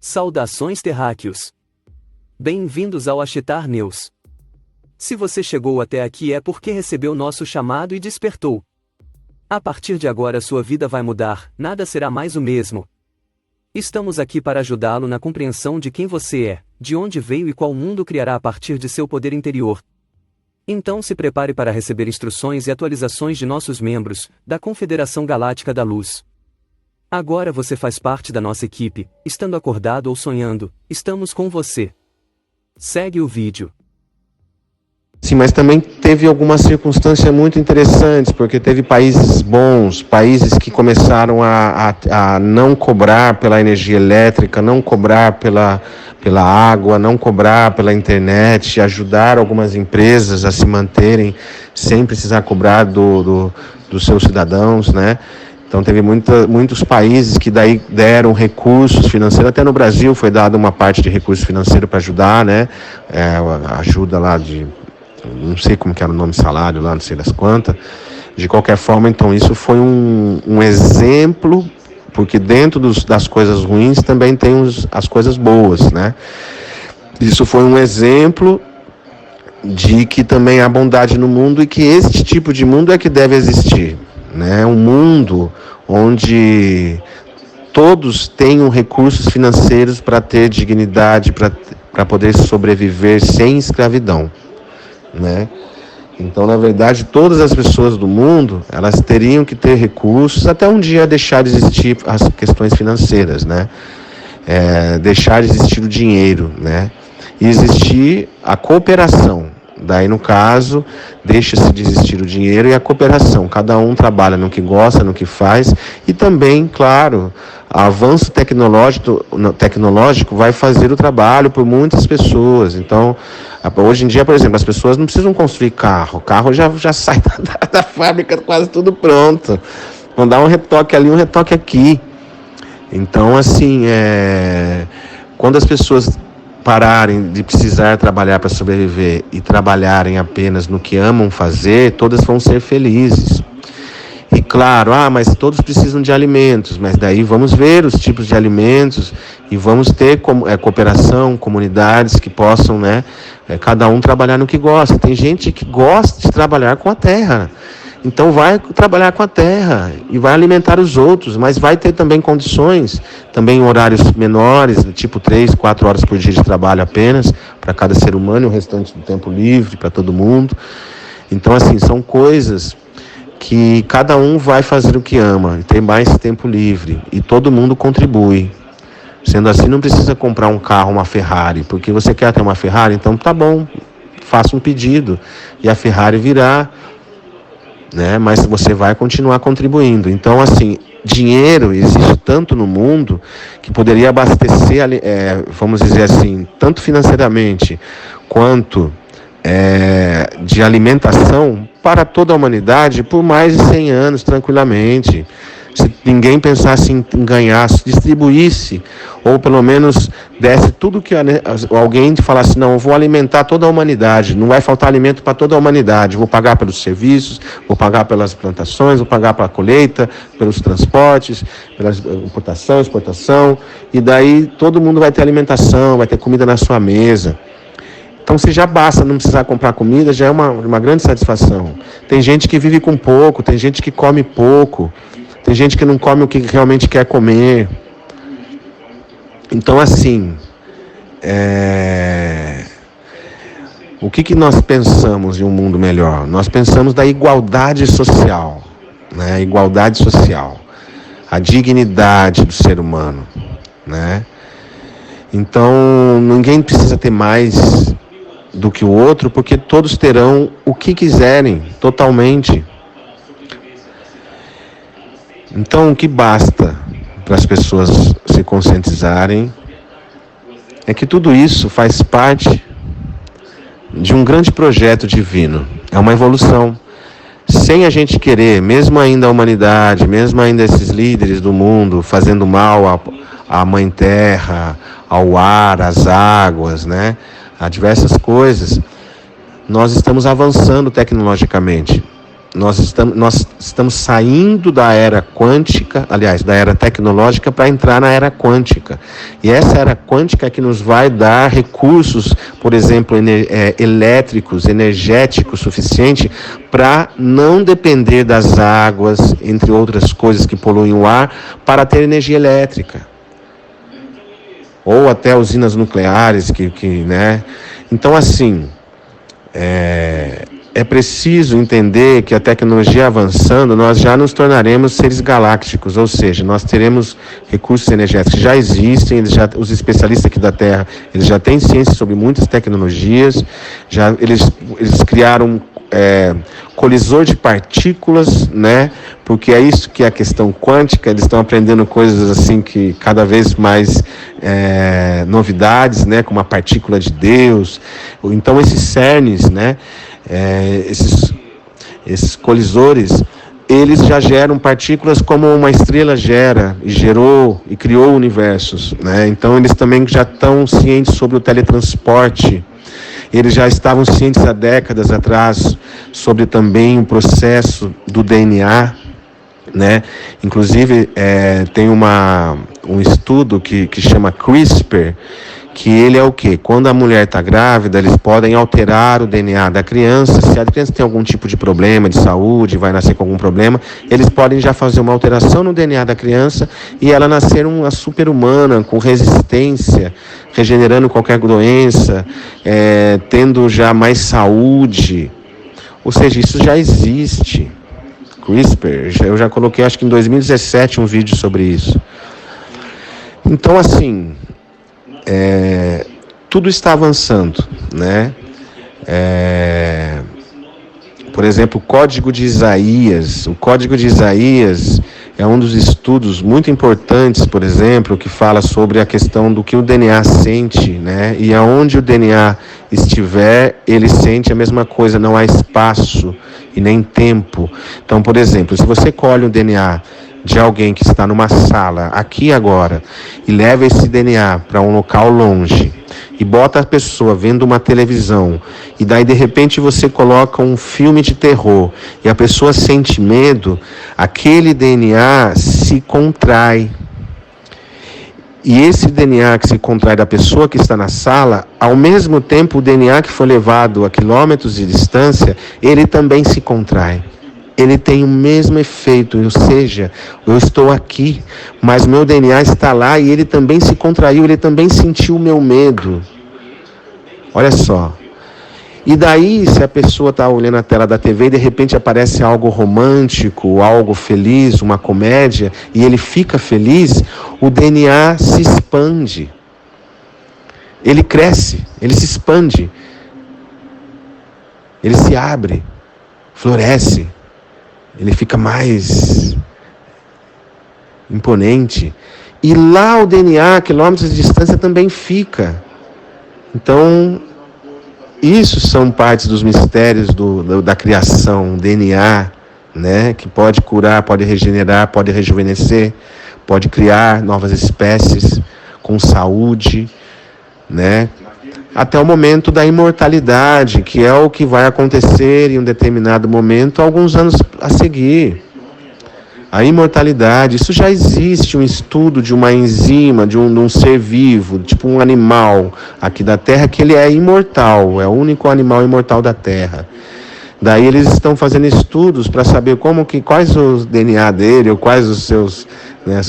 Saudações terráqueos! Bem-vindos ao Achitar News. Se você chegou até aqui é porque recebeu nosso chamado e despertou. A partir de agora sua vida vai mudar, nada será mais o mesmo. Estamos aqui para ajudá-lo na compreensão de quem você é, de onde veio e qual mundo criará a partir de seu poder interior. Então se prepare para receber instruções e atualizações de nossos membros, da Confederação Galáctica da Luz. Agora você faz parte da nossa equipe, estando acordado ou sonhando, estamos com você. Segue o vídeo. Sim, mas também teve algumas circunstâncias muito interessantes, porque teve países bons, países que começaram a não cobrar pela energia elétrica, não cobrar pela água, não cobrar pela internet, ajudar algumas empresas a se manterem sem precisar cobrar dos seus cidadãos, né? Então teve muitos países que daí deram recursos financeiros, até no Brasil foi dada uma parte de recurso financeiro para ajudar, né? Ajuda lá de, não sei como que era o nome, salário lá, não sei das quantas. De qualquer forma, então isso foi um exemplo, porque dentro das coisas ruins também tem as coisas boas, né? Isso foi um exemplo de que também há bondade no mundo e que este tipo de mundo é que deve existir, né? Um mundo onde todos tenham recursos financeiros para ter dignidade, para poder sobreviver sem escravidão, né? Então, na verdade, todas as pessoas do mundo, elas teriam que ter recursos até um dia deixar de existir as questões financeiras, né? Deixar de existir o dinheiro, né? E existir a cooperação. Daí, no caso, deixa-se de existir o dinheiro e a cooperação. Cada um trabalha no que gosta, no que faz. E também, claro, o avanço tecnológico vai fazer o trabalho por muitas pessoas. Então, hoje em dia, por exemplo, as pessoas não precisam construir carro. O carro já sai da fábrica quase tudo pronto. Vão dar um retoque ali, um retoque aqui. Então, assim, quando as pessoas pararem de precisar trabalhar para sobreviver e trabalharem apenas no que amam fazer, todas vão ser felizes. E claro, mas todos precisam de alimentos, mas daí vamos ver os tipos de alimentos e vamos ter cooperação, comunidades que possam, né, cada um trabalhar no que gosta. Tem gente que gosta de trabalhar com a terra, então vai trabalhar com a terra e vai alimentar os outros, mas vai ter também condições, também em horários menores, tipo 3, 4 horas por dia de trabalho apenas, para cada ser humano e o restante do tempo livre para todo mundo. Então, assim, são coisas que cada um vai fazer o que ama, e tem mais tempo livre, e todo mundo contribui. Sendo assim, não precisa comprar um carro, uma Ferrari, porque você quer ter uma Ferrari, então tá bom, faça um pedido, e a Ferrari virá, né? Mas você vai continuar contribuindo. Então, assim, dinheiro existe tanto no mundo que poderia abastecer, vamos dizer assim, tanto financeiramente quanto de alimentação para toda a humanidade por mais de 100 anos, tranquilamente. Se ninguém pensasse em ganhar, se distribuísse, ou pelo menos desse tudo que alguém falasse, não, eu vou alimentar toda a humanidade, não vai faltar alimento para toda a humanidade, vou pagar pelos serviços, vou pagar pelas plantações, vou pagar pela colheita, pelos transportes, pela importação, exportação, e daí todo mundo vai ter alimentação, vai ter comida na sua mesa. Então, se já basta não precisar comprar comida, já é uma grande satisfação. Tem gente que vive com pouco, tem gente que come pouco, tem gente que não come o que realmente quer comer. Então, assim, o que nós pensamos em um mundo melhor? Nós pensamos da igualdade social, né? A igualdade social, a dignidade do ser humano, né? Então, ninguém precisa ter mais do que o outro, porque todos terão o que quiserem, totalmente. Então, o que basta para as pessoas se conscientizarem é que tudo isso faz parte de um grande projeto divino. É uma evolução. Sem a gente querer, mesmo ainda a humanidade, mesmo ainda esses líderes do mundo fazendo mal à Mãe Terra, ao ar, às águas, né? A diversas coisas, nós estamos avançando tecnologicamente. nós estamos saindo da era quântica, aliás, da era tecnológica, para entrar na era quântica. E essa era quântica é que nos vai dar recursos, por exemplo, elétricos, energéticos, suficiente para não depender das águas, entre outras coisas que poluem o ar, para ter energia elétrica. Ou até usinas nucleares, né? Então, assim, é preciso entender que a tecnologia avançando, nós já nos tornaremos seres galácticos, ou seja, nós teremos recursos energéticos que já existem, os especialistas aqui da Terra, eles já têm ciência sobre muitas tecnologias, eles criaram colisor de partículas, né? Porque é isso que é a questão quântica, eles estão aprendendo coisas assim que cada vez mais novidades, né? Como a partícula de Deus. Então esses cernes, né? Esses colisores, eles já geram partículas como uma estrela gera, e gerou e criou universos, né? Então eles também já estão cientes sobre o teletransporte. Eles já estavam cientes há décadas atrás sobre também o processo do DNA, né? Inclusive tem um estudo que chama CRISPR, que ele é o quê? Quando a mulher está grávida, eles podem alterar o DNA da criança. Se a criança tem algum tipo de problema de saúde, vai nascer com algum problema, eles podem já fazer uma alteração no DNA da criança e ela nascer uma super-humana, com resistência, regenerando qualquer doença, tendo já mais saúde. Ou seja, isso já existe. CRISPR, eu já coloquei, acho que em 2017, um vídeo sobre isso. Então, assim, tudo está avançando, né? Por exemplo, o Código de Isaías. O Código de Isaías é um dos estudos muito importantes, por exemplo, que fala sobre a questão do que o DNA sente, né? E aonde o DNA estiver, ele sente a mesma coisa, não há espaço e nem tempo. Então, por exemplo, se você colhe o DNA de alguém que está numa sala, aqui agora, e leva esse DNA para um local longe, e bota a pessoa vendo uma televisão, e daí de repente você coloca um filme de terror, e a pessoa sente medo, aquele DNA se contrai. E esse DNA que se contrai da pessoa que está na sala, ao mesmo tempo o DNA que foi levado a quilômetros de distância, ele também se contrai. Ele tem o mesmo efeito, ou seja, eu estou aqui, mas meu DNA está lá e ele também se contraiu, ele também sentiu o meu medo. Olha só. E daí, se a pessoa está olhando a tela da TV e de repente aparece algo romântico, algo feliz, uma comédia, e ele fica feliz, o DNA se expande. Ele cresce, ele se expande. Ele se abre, floresce. Ele fica mais imponente. E lá o DNA, a quilômetros de distância, também fica. Então, isso são partes dos mistérios da criação, DNA, né? Que pode curar, pode regenerar, pode rejuvenescer, pode criar novas espécies com saúde, né? Até o momento da imortalidade, que é o que vai acontecer em um determinado momento, alguns anos a seguir. A imortalidade, isso já existe, um estudo de uma enzima, de um ser vivo, tipo um animal aqui da Terra, que ele é imortal, é o único animal imortal da Terra. Daí eles estão fazendo estudos para saber quais os DNA dele, ou quais os seus, né,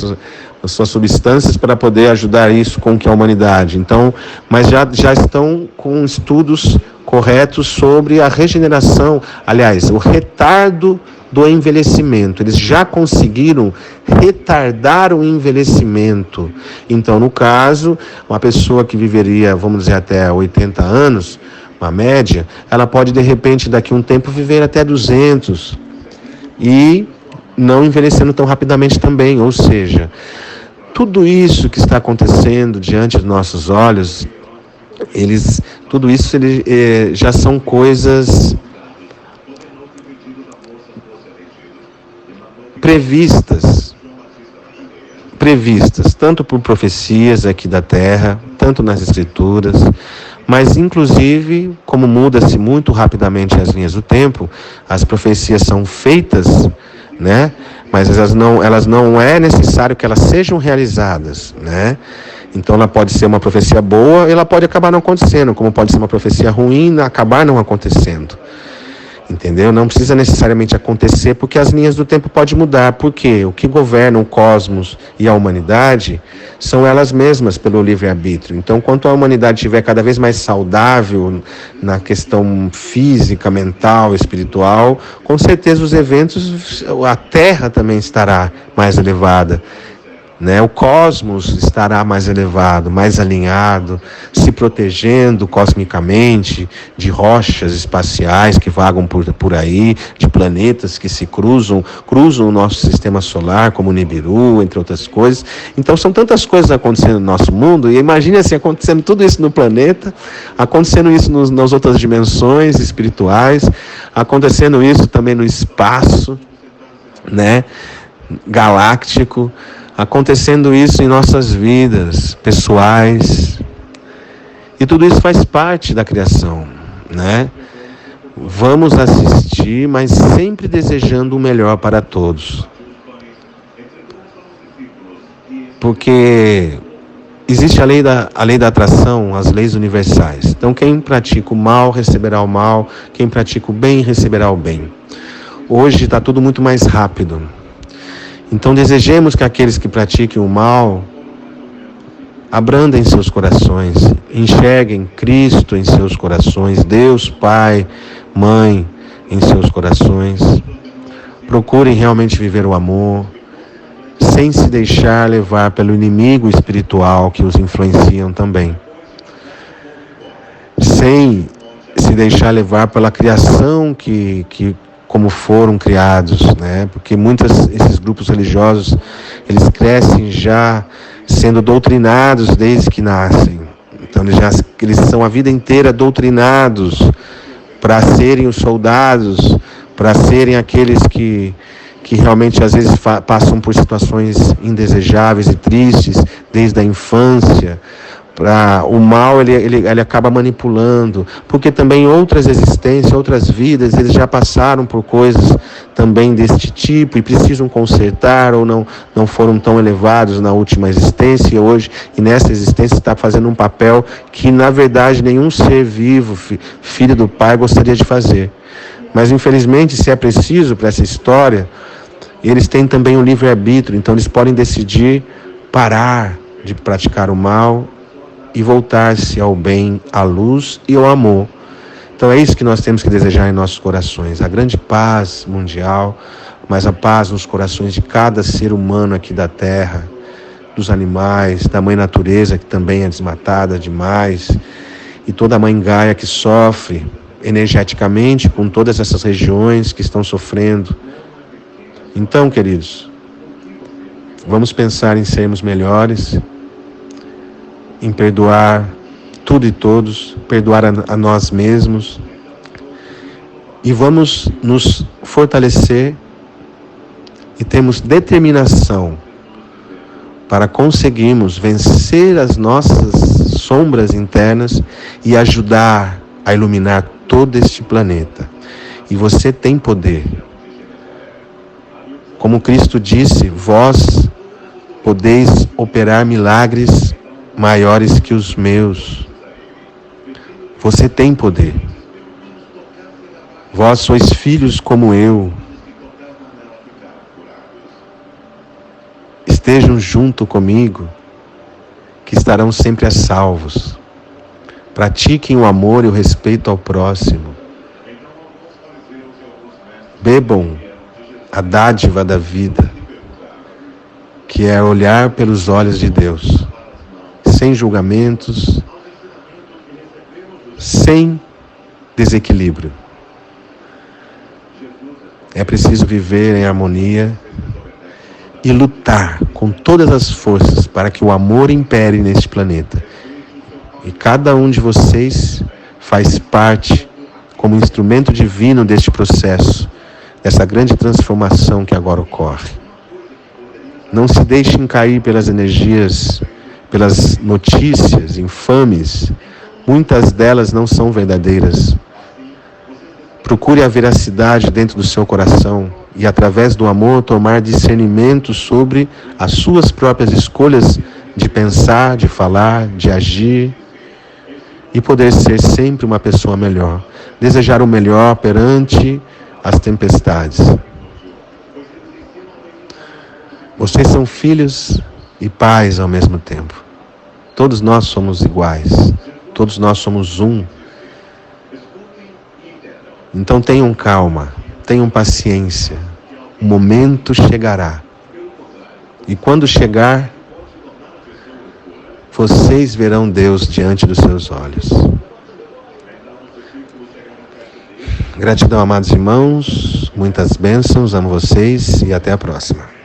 as suas substâncias para poder ajudar isso com que a humanidade. Então, mas já estão com estudos corretos sobre a regeneração, aliás, o retardo do envelhecimento. Eles já conseguiram retardar o envelhecimento. Então, no caso, uma pessoa que viveria, vamos dizer, até 80 anos, uma média, ela pode, de repente, daqui a um tempo, viver até 200. E não envelhecendo tão rapidamente também, ou seja, tudo isso que está acontecendo diante dos nossos olhos, tudo isso já são coisas previstas, tanto por profecias aqui da Terra, tanto nas Escrituras, Mas, inclusive, como muda-se muito rapidamente as linhas do tempo, as profecias são feitas, né? Mas elas não é necessário que elas sejam realizadas, né? Então ela pode ser uma profecia boa e ela pode acabar não acontecendo, como pode ser uma profecia ruim e acabar não acontecendo. Entendeu? Não precisa necessariamente acontecer, porque as linhas do tempo podem mudar. Porque o que governa o cosmos e a humanidade são elas mesmas pelo livre-arbítrio. Então, quanto a humanidade estiver cada vez mais saudável na questão física, mental, espiritual, com certeza os eventos, a Terra também estará mais elevada. Né? O cosmos estará mais elevado, mais alinhado, se protegendo cosmicamente de rochas espaciais que vagam por aí, de planetas que se cruzam o nosso sistema solar, como o Nibiru, entre outras coisas. Então são tantas coisas acontecendo no nosso mundo, e imagine assim, acontecendo tudo isso no planeta, acontecendo isso nas outras dimensões espirituais, acontecendo isso também no espaço, né, galáctico, acontecendo isso em nossas vidas pessoais. E tudo isso faz parte da criação, né? Vamos assistir, mas sempre desejando o melhor para todos. Porque existe a lei da atração, as leis universais. Então quem pratica o mal receberá o mal, quem pratica o bem receberá o bem. Hoje está tudo muito mais rápido. Então desejemos que aqueles que pratiquem o mal abrandem seus corações, enxerguem Cristo em seus corações, Deus, Pai, Mãe em seus corações. Procurem realmente viver o amor, sem se deixar levar pelo inimigo espiritual que os influenciam também. Sem se deixar levar pela criação que como foram criados, né? Porque esses grupos religiosos, eles crescem já sendo doutrinados desde que nascem. Então eles são a vida inteira doutrinados para serem os soldados, para serem aqueles que realmente às vezes passam por situações indesejáveis e tristes desde a infância. O mal ele acaba manipulando, porque também outras existências, outras vidas, eles já passaram por coisas também deste tipo e precisam consertar ou não foram tão elevados na última existência e nessa existência está fazendo um papel que na verdade nenhum ser vivo, filho do Pai, gostaria de fazer. Mas infelizmente, se é preciso para essa história, eles têm também o livre-arbítrio, então eles podem decidir parar de praticar o mal e voltar-se ao bem, à luz e ao amor. Então é isso que nós temos que desejar em nossos corações, a grande paz mundial, mas a paz nos corações de cada ser humano aqui da Terra, dos animais, da mãe natureza que também é desmatada demais, e toda a mãe Gaia que sofre energeticamente com todas essas regiões que estão sofrendo. Então, queridos, vamos pensar em sermos melhores, em perdoar tudo e todos, perdoar a nós mesmos, e vamos nos fortalecer e termos determinação para conseguirmos vencer as nossas sombras internas e ajudar a iluminar todo este planeta. E você tem poder. Como Cristo disse, vós podeis operar milagres maiores que os meus. Você tem poder. Vós sois filhos como eu. Estejam junto comigo, que estarão sempre a salvos. Pratiquem o amor e o respeito ao próximo. Bebam a dádiva da vida, que é olhar pelos olhos de Deus, sem julgamentos, sem desequilíbrio. É preciso viver em harmonia e lutar com todas as forças para que o amor impere neste planeta. E cada um de vocês faz parte como instrumento divino deste processo, dessa grande transformação que agora ocorre. Não se deixem cair pelas energias, pelas notícias infames. Muitas delas não são verdadeiras. Procure a veracidade dentro do seu coração e, através do amor, tomar discernimento sobre as suas próprias escolhas de pensar, de falar, de agir e poder ser sempre uma pessoa melhor. Desejar o melhor perante as tempestades. Vocês são filhos e pais ao mesmo tempo. Todos nós somos iguais. Todos nós somos um. Então tenham calma, tenham paciência. O momento chegará. E quando chegar, vocês verão Deus diante dos seus olhos. Gratidão, amados irmãos. Muitas bênçãos. Amo vocês e até a próxima.